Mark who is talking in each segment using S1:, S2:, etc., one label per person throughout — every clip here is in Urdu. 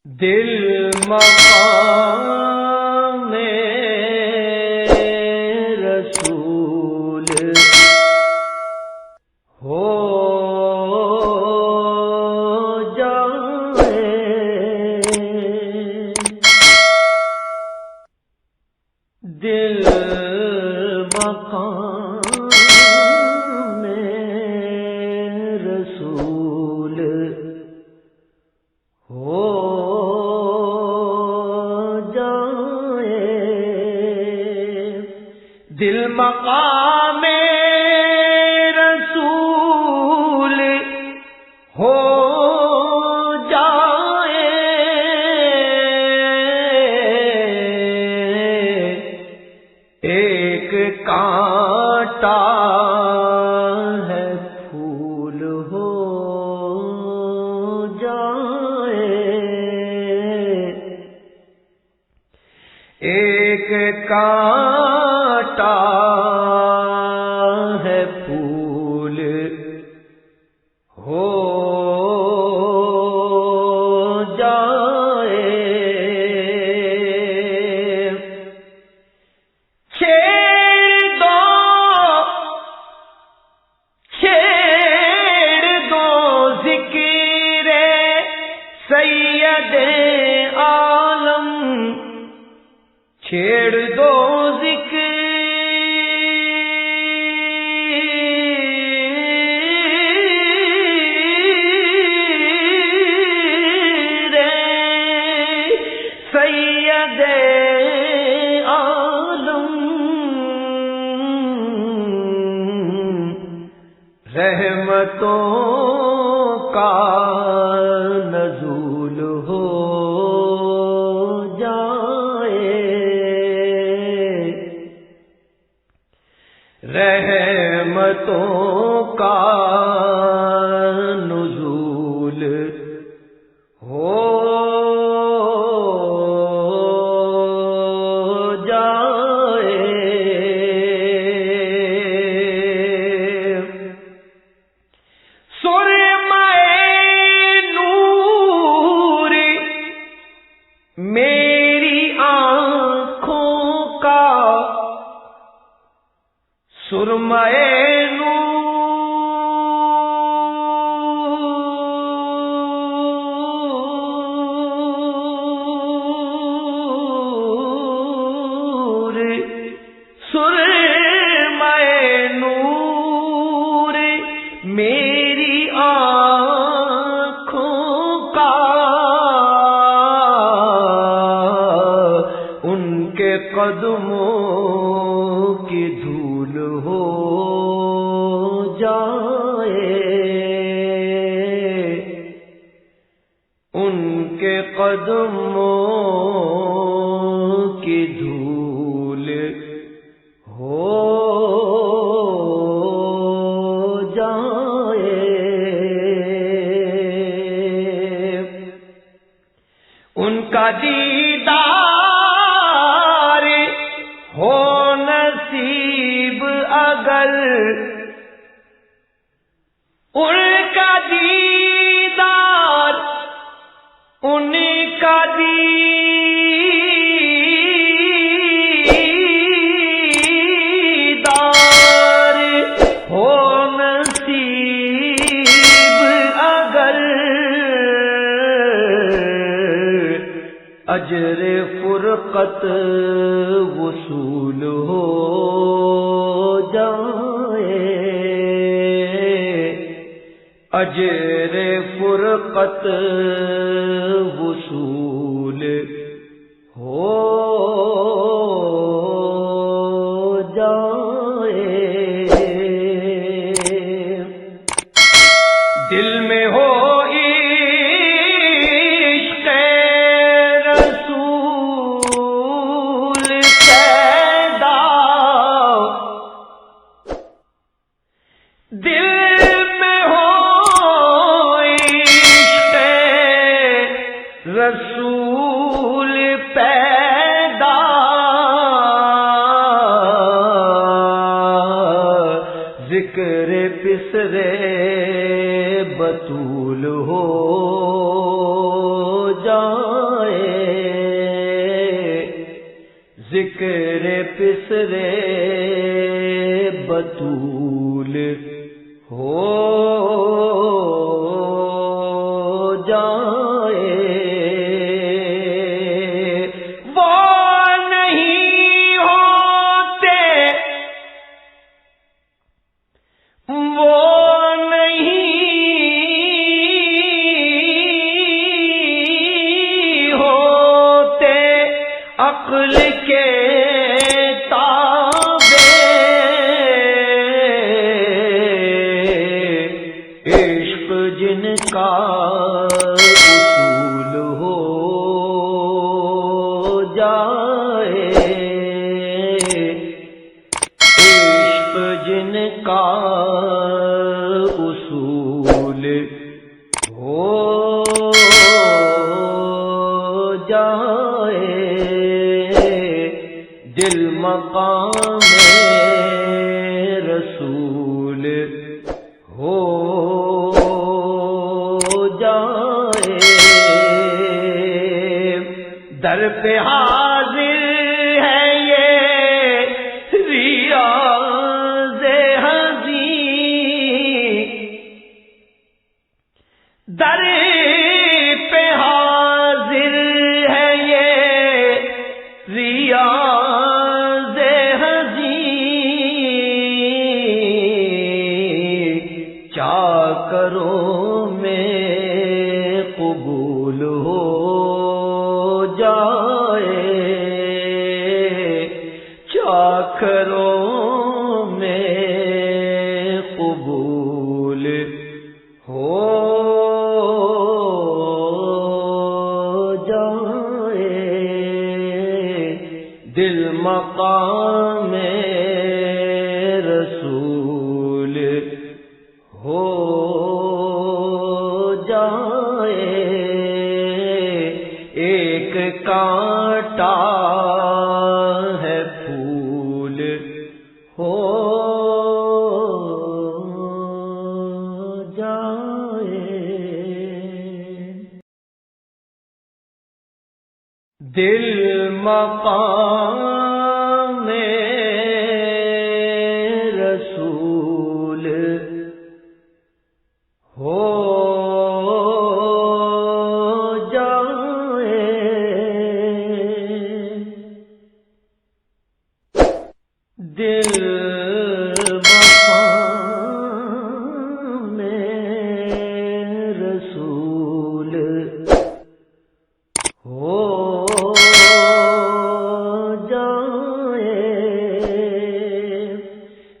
S1: دل مقام رسول ہو جائے، دل مقام رسول ہو دل مقام رسول ہو جائے، ایک کانٹا ہے پھول ہو جائے، ایک کانٹا ہے پھول ہو جائے، چھیڑ دو ذکر سید عالم، چھیڑ دو ذکر سید عالم، رحمتوں کا نزول ہو رحمتوں کا نزول ہو جائے، سرمۂ نور میری آنکھوں کا، سرمۂ نور، سرمۂ نور میری آنکھوں کا، ان کے قدموں کی دھول ہو جائے، ان کے قدموں کی دھول ہو جائے، ان کا دیدار ہو نصیب اگر، ان کا دیدار، ان کا دیدار ہو نصیب اگر، اجر فرقت وصول ہو جائے، اجر فرقت وصول ہو جائے، دل میں ہو رسول پیدا، ذکر پسرے بطول ہو جائے۔ ذکر پسرے بطول ہو جائے، عقل کے تابع عشق جن کا اصول ہو جائے، عشق جن کا اصول ہو جائے، دل مقام رسول ہو جائے، در پہ حاضر ہے یہ ریاض حزین، در پہ حاضر ہے یہ ریاض چاکروں میں قبول ہو جائے، چاکروں میں قبول ہو جائے، دل مقام رسول ہو جائے، ایک کانٹا ہے پھول ہو جائے، دل مقام رسول ہو جائے، دل مقام رسول ہو جائے،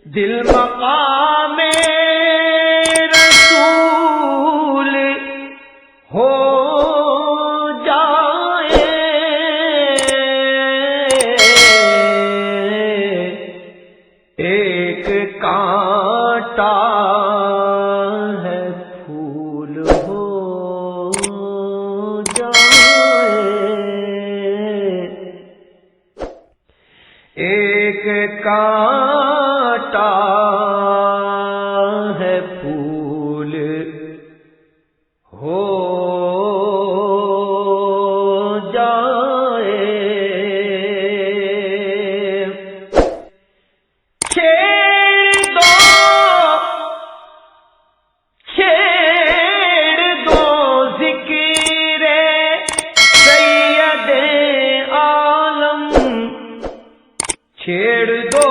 S1: دل مقام رسول ہو جائے، ایک کانٹا ہے پھول ہو جائے، ایک کانٹا ہے پھول ہو جائے، چھیڑ دو ذکر سید عالم، چھیڑ دو